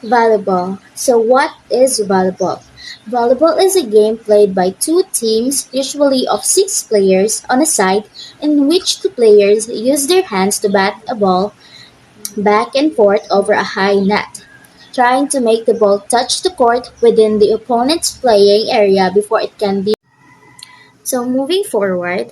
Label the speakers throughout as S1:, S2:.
S1: Volleyball. So what is volleyball? Volleyball is a game played by two teams, usually of six players, on a side, in which the players use their hands to bat a ball back and forth over a high net, trying to make the ball touch the court within the opponent's playing area before it can be. So moving forward,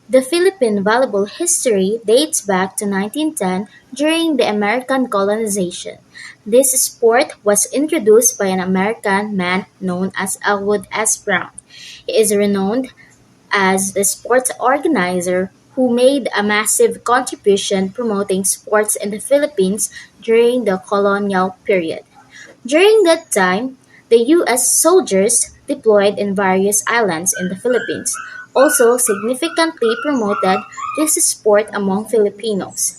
S1: the Philippine volleyball history dates back to 1910 during the American colonization. This sport was introduced by an American man known as Elwood S. Brown. He is renowned as a sports organizer who made a massive contribution promoting sports in the Philippines during the colonial period. During that time, the U.S. soldiers deployed in various islands in the Philippines also significantly promoted this sport among Filipinos.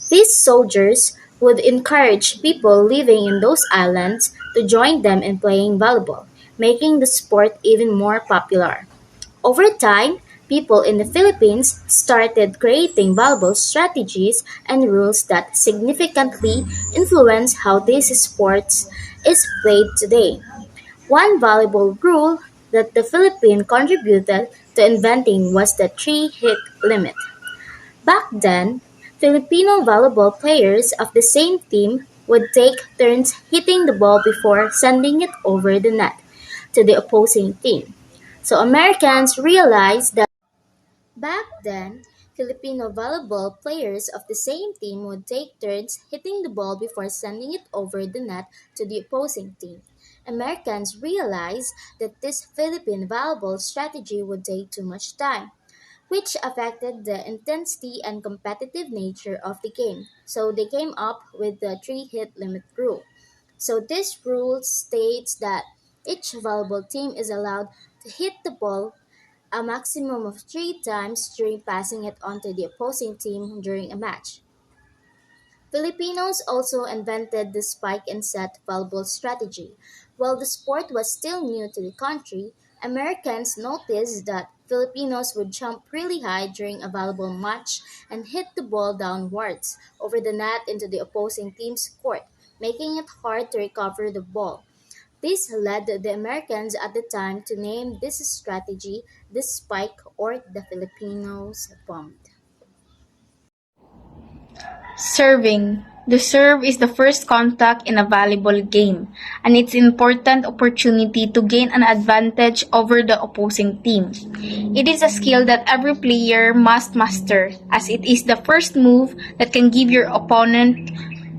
S1: These soldiers would encourage people living in those islands to join them in playing volleyball, making the sport even more popular. Over time, people in the Philippines started creating volleyball strategies and rules that significantly influence how this sport is played today. One volleyball rule that the Philippines contributed to inventing was the three-hit limit. Back then, Filipino volleyball players of the same team would take turns hitting the ball before sending it over the net to the opposing team. So Americans realized that back then, Filipino volleyball players of the same team would take turns hitting the ball before sending it over the net to the opposing team. Americans realized that this Philippine volleyball strategy would take too much time, which affected the intensity and competitive nature of the game. So they came up with the three-hit limit rule. So this rule states that each volleyball team is allowed to hit the ball a maximum of three times during passing it onto the opposing team during a match. Filipinos also invented the spike and set volleyball strategy. While the sport was still new to the country, Americans noticed that Filipinos would jump really high during a volleyball match and hit the ball downwards over the net into the opposing team's court, making it hard to recover the ball. This led the Americans at the time to name this strategy the spike or the Filipinos bomb.
S2: Serving. The serve is the first contact in a volleyball game, and it's an important opportunity to gain an advantage over the opposing team. It is a skill that every player must master, as it is the first move that can give your opponent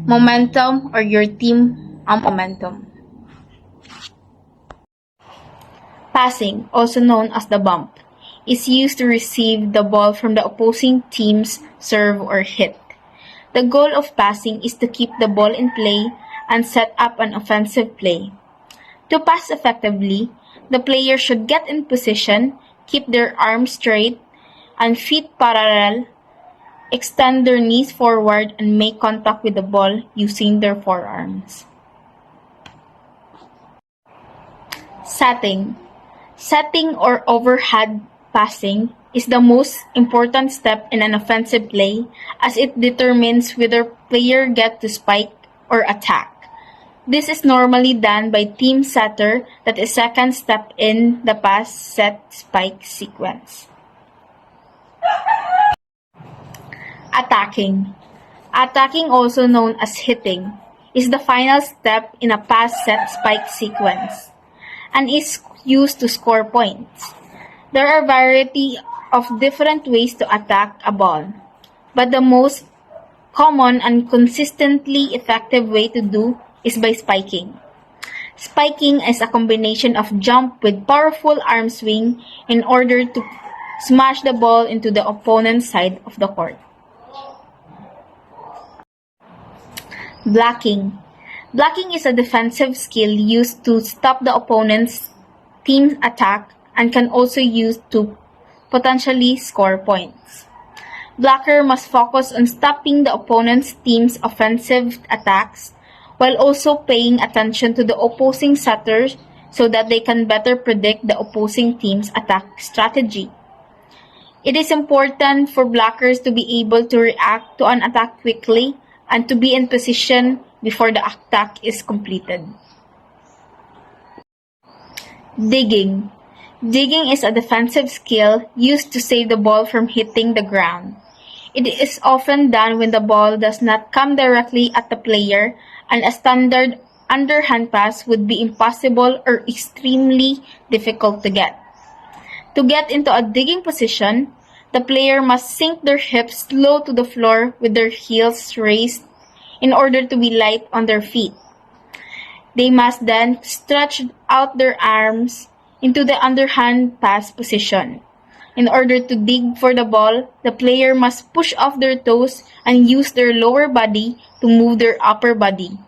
S2: momentum or your team momentum. Passing, also known as the bump, is used to receive the ball from the opposing team's serve or hit. The goal of passing is to keep the ball in play and set up an offensive play. To pass effectively, the player should get in position, keep their arms straight and feet parallel, extend their knees forward, and make contact with the ball using their forearms. Setting. Setting or overhead passing is the most important step in an offensive play as it determines whether player get to spike or attack. This is normally done by team setter, that is second step in the pass set spike sequence. Attacking. Attacking, also known as hitting, is the final step in a pass set spike sequence and is used to score points. There are a variety of different ways to attack a ball, but the most common and consistently effective way to do is by spiking. Spiking is a combination of jump with powerful arm swing in order to smash the ball into the opponent's side of the court. Blocking. Blocking is a defensive skill used to stop the opponent's team's attack and can also used to potentially score points. Blocker must focus on stopping the opponent's team's offensive attacks while also paying attention to the opposing setters so that they can better predict the opposing team's attack strategy. It is important for blockers to be able to react to an attack quickly and to be in position before the attack is completed. Digging. Digging is a defensive skill used to save the ball from hitting the ground. It is often done when the ball does not come directly at the player and a standard underhand pass would be impossible or extremely difficult to get. To get into a digging position, the player must sink their hips low to the floor with their heels raised in order to be light on their feet. They must then stretch out their arms into the underhand pass position. In order to dig for the ball, the player must push off their toes and use their lower body to move their upper body.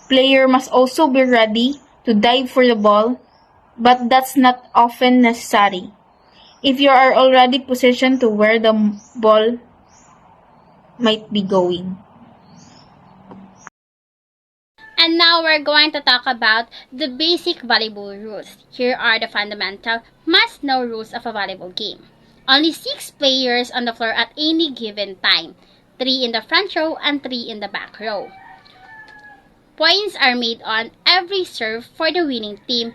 S2: Player must also be ready to dive for the ball, but that's not often necessary. If you are already positioned to where the ball might be going.
S3: And now we're going to talk about the basic volleyball rules. Here are the fundamental must-know rules of a volleyball game. Only 6 players on the floor at any given time. 3 in the front row and 3 in the back row. Points are made on every serve for the winning team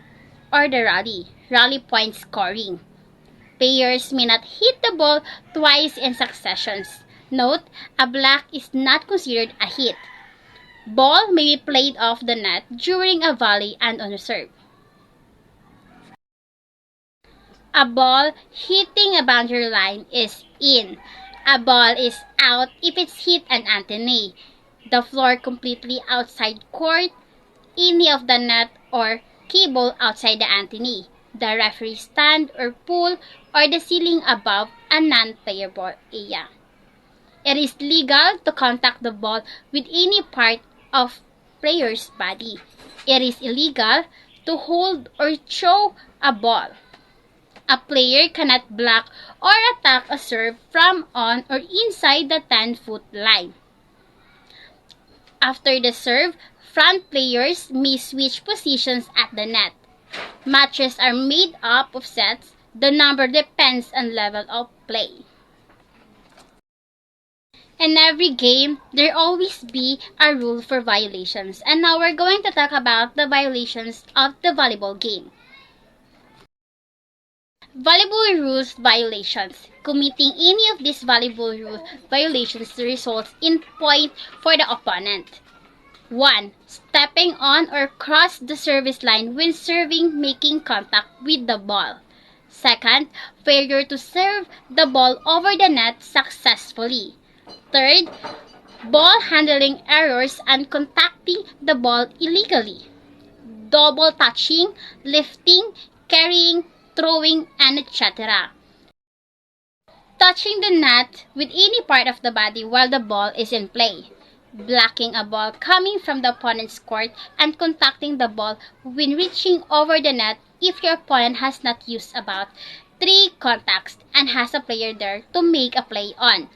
S3: or the rally. Rally point scoring. Players may not hit the ball twice in successions. Note, a block is not considered a hit. Ball may be played off the net during a volley and on reserve. A ball hitting a boundary line is in. A ball is out if it's hit an antenne, the floor completely outside court, any of the net or cable outside the antenne, the referee stand or pool, or the ceiling above a non-playable area. It is legal to contact the ball with any part of player's body. It is illegal to hold or throw a ball. A player cannot block or attack a serve from on or inside the 10-foot line. After the serve, front players may switch positions at the net. Matches are made up of sets. The number depends on level of play. In every game, there always be a rule for violations. And now we're going to talk about the violations of the volleyball game. Volleyball rules violations. Committing any of these volleyball rule violations results in point for the opponent. 1. Stepping on or cross the service line when serving, making contact with the ball. 2nd, failure to serve the ball over the net successfully. 3rd, ball handling errors and contacting the ball illegally. Double touching, lifting, carrying, throwing, and etc. Touching the net with any part of the body while the ball is in play. Blocking a ball coming from the opponent's court and contacting the ball when reaching over the net if your opponent has not used about 3 contacts and has a player there to make a play on.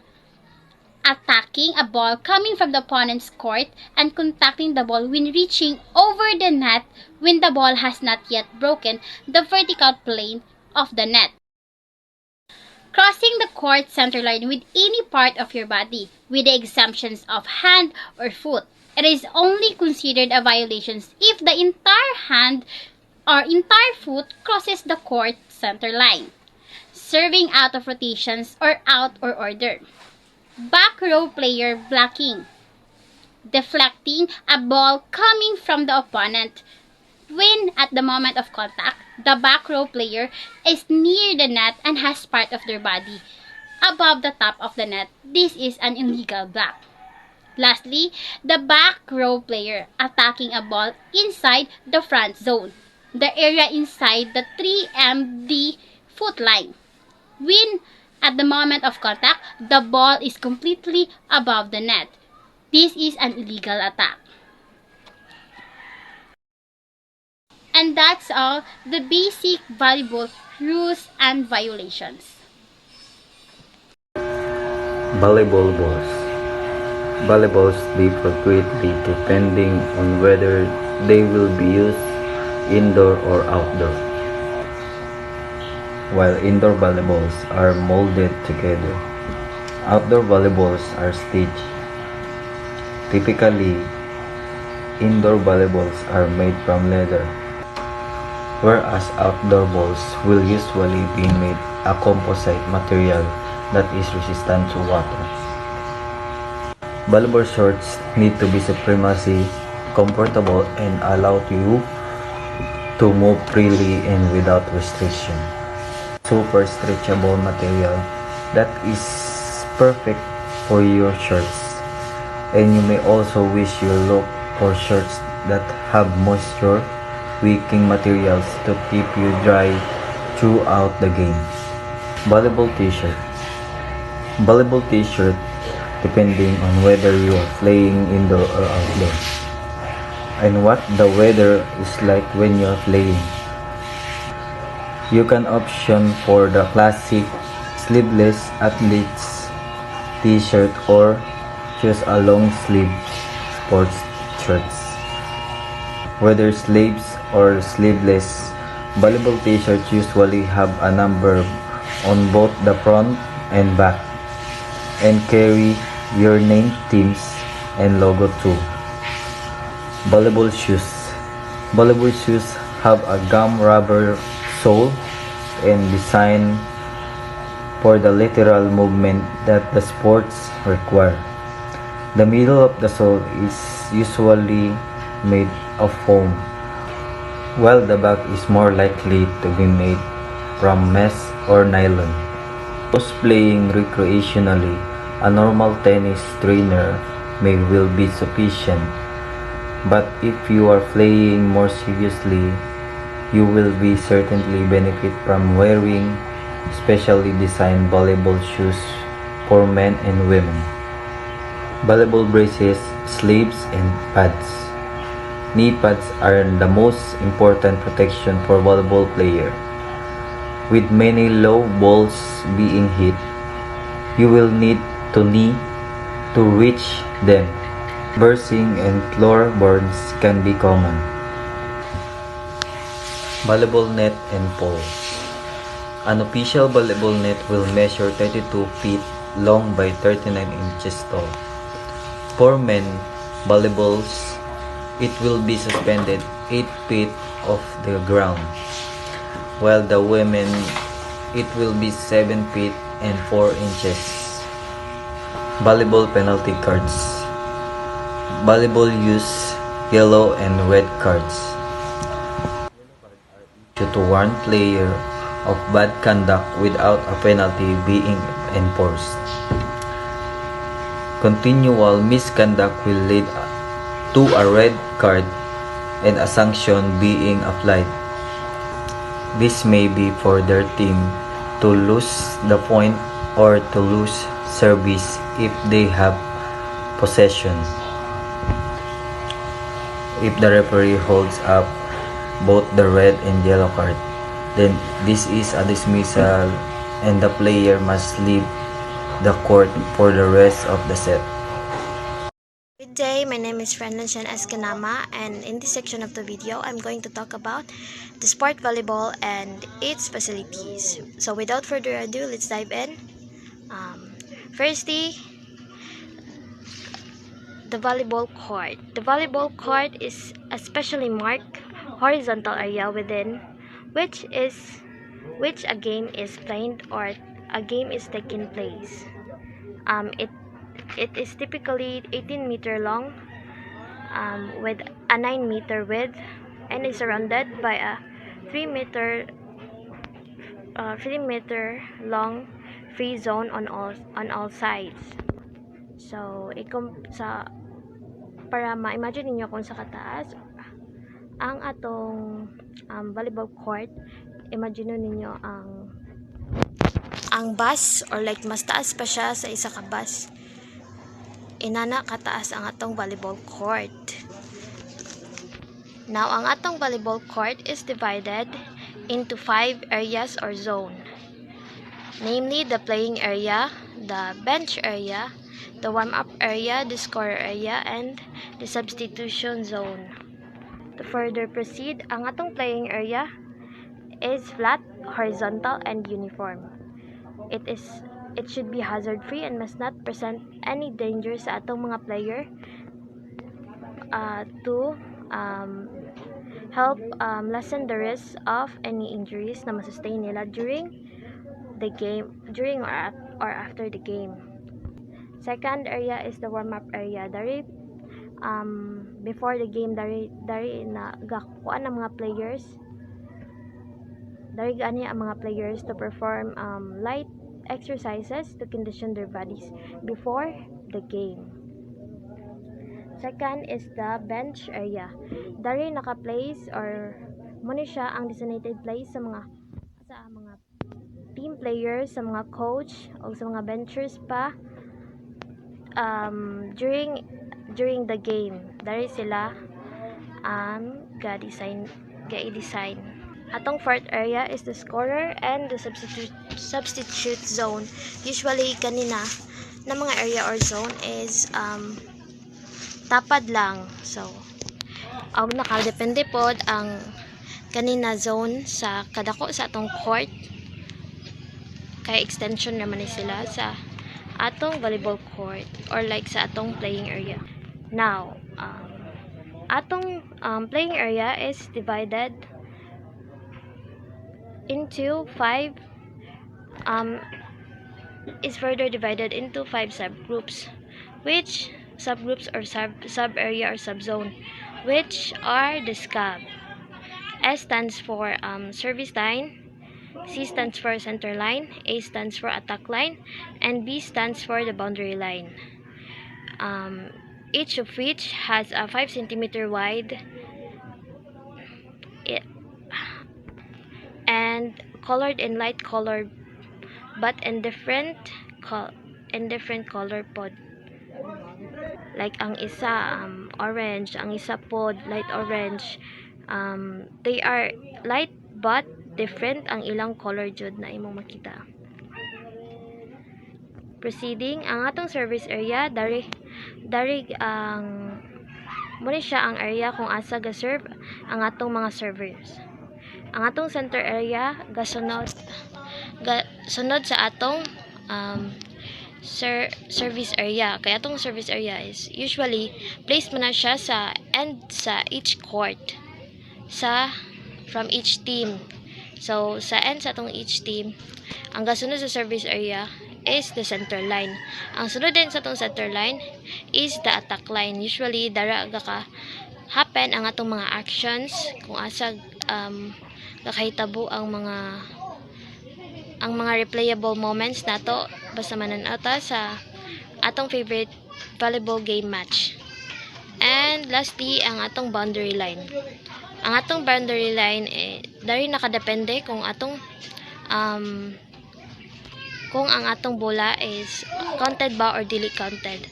S3: Attacking a ball coming from the opponent's court and contacting the ball when reaching over the net when the ball has not yet broken the vertical plane of the net. Crossing the court center line with any part of your body, with the exemptions of hand or foot. It is only considered a violation if the entire hand or entire foot crosses the court center line. Serving out of rotations or out or order. Back row player blocking. Deflecting a ball coming from the opponent. When at the moment of contact, the back row player is near the net and has part of their body above the top of the net, this is an illegal block. Lastly, the back row player attacking a ball inside the front zone, the area inside the 3 foot line. When at the moment of contact, the ball is completely above the net. This is an illegal attack. And that's all the basic volleyball rules and violations.
S4: Volleyball balls. Volleyballs differ greatly depending on whether they will be used indoor or outdoor. while indoor volleyballs are molded together. Outdoor volleyballs are staged. Typically, indoor volleyballs are made from leather, whereas outdoor balls will usually be made a composite material that is resistant to water. Volleyball shorts need to be supremacy comfortable and allow you to move freely and without restriction. Super stretchable material that is perfect for your shorts. And you may also wish you look for shorts that have moisture wicking materials to keep you dry throughout the game. Volleyball t-shirt. Volleyball t-shirt depending on whether you are playing indoor or outdoor and what the weather is like when you are playing. You can option for the classic sleeveless athlete's t-shirt or choose a long sleeve sports shirts. Whether sleeves or sleeveless, volleyball t-shirts usually have a number on both the front and back and carry your name, teams, and logo too. Volleyball shoes. Volleyball shoes have a gum rubber sole and design for the lateral movement that the sports require. The middle of the sole is usually made of foam, while the back is more likely to be made from mesh or nylon. Those playing recreationally, a normal tennis trainer may well be sufficient, but if you are playing more seriously, you will be certainly benefit from wearing specially designed volleyball shoes for men and women. Volleyball braces, sleeves, and pads. Knee pads are the most important protection for volleyball player. With many low balls being hit, you will need to knee to reach them. Bursting and floorboards can be common. Volleyball net and pole. An official volleyball net will measure 32 feet long by 39 inches tall. For men volleyballs, it will be suspended 8 feet off the ground, while the women, it will be 7 feet and 4 inches. Volleyball penalty cards. Volleyball use yellow and red cards to warn player of bad conduct without a penalty being enforced. Continual misconduct will lead to a red card and a sanction being applied. This may be for their team to lose the point or to lose service if they have possession. If the referee holds up both the red and yellow card, then this is a dismissal and the player must leave the court for the rest of the set.
S5: Good day, my name is Frenlenshan Escanama, and in this section of the video, I'm going to talk about the sport volleyball and its facilities. So without further ado, let's dive in. Firstly, the volleyball court. The volleyball court is a specially marked horizontal area within which a game is played or a game is taking place. It is typically 18-meter long with a 9-meter width and is surrounded by a 3-meter long free zone on all sides. So, para ma-imagine niyo kung sa kataas ang atong volleyball court, imagine ninyo ang bus or like mas taas pa siya sa isa ka bus. Inana kataas ang atong volleyball court. Now, ang atong volleyball court is divided into 5 areas or zone. Namely, the playing area, the bench area, the warm-up area, the scorer area, and the substitution zone. To further proceed, ang atong playing area is flat, horizontal, and uniform. It should be hazard-free and must not present any danger sa atong mga player to help lessen the risk of any injuries na masustain nila during or after the game. Second area is the warm-up area. Dari before the game, dari na gakuan ang mga players. Dari gani ang mga players to perform light exercises to condition their bodies before the game. Second is the bench area. Dari naka-place or muna siya ang designated place sa mga team players, sa mga coach o sa mga benchers pa during the game. Dari sila ga-design. Atong fourth area is the scorer and the substitute zone. Usually kanina na mga area or zone is tapad lang. So ang nakadepende pod ang kanina zone sa kadako sa atong court, kay extension naman ni sila sa atong volleyball court or like sa atong playing area. Now atong playing area is further divided into 5 subgroups, which subgroups or sub area or subzone, which are the SCAB. S stands for service line, C stands for center line, A stands for attack line, and B stands for the boundary line. Each of which has a 5 centimeter wide and colored in light colored but in different color pod. Like ang isa orange, ang isa pod light orange. They are light but different ang ilang color jud na imong makita. Proceeding, ang atong service area dari ang muna siya ang area kung asa ga-serve ang atong mga servers. Ang atong center area sunod sa atong service area. Kaya atong service area is usually placed man na siya sa end sa each court from each team. So sa end sa atong each team, ang gasunod sa service area is the center line. Ang sunod din sa atong center line is the attack line. Usually dara ka happen ang atong mga actions kung asa kakahitabo ang mga replayable moments nato basta mananata sa atong favorite volleyball game match. And lastly, ang atong boundary line. Ang atong boundary line dari nakadepende kung ang atong bola is counted ba or dili counted.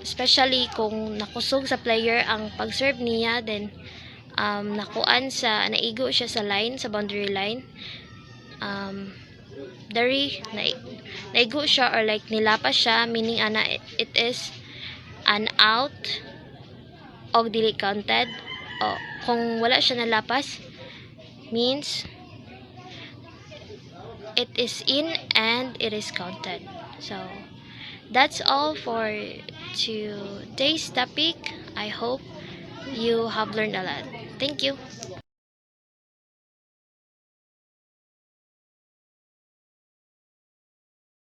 S5: Especially kung nakusog sa player ang pag-serve niya, then naigo siya sa line, sa boundary line. Naigo siya or like nilapas siya, meaning it is an out o dili counted. O kung wala siya nalapas, means it is in and it is counted. So that's all for today's topic. I hope you have learned a lot. Thank you.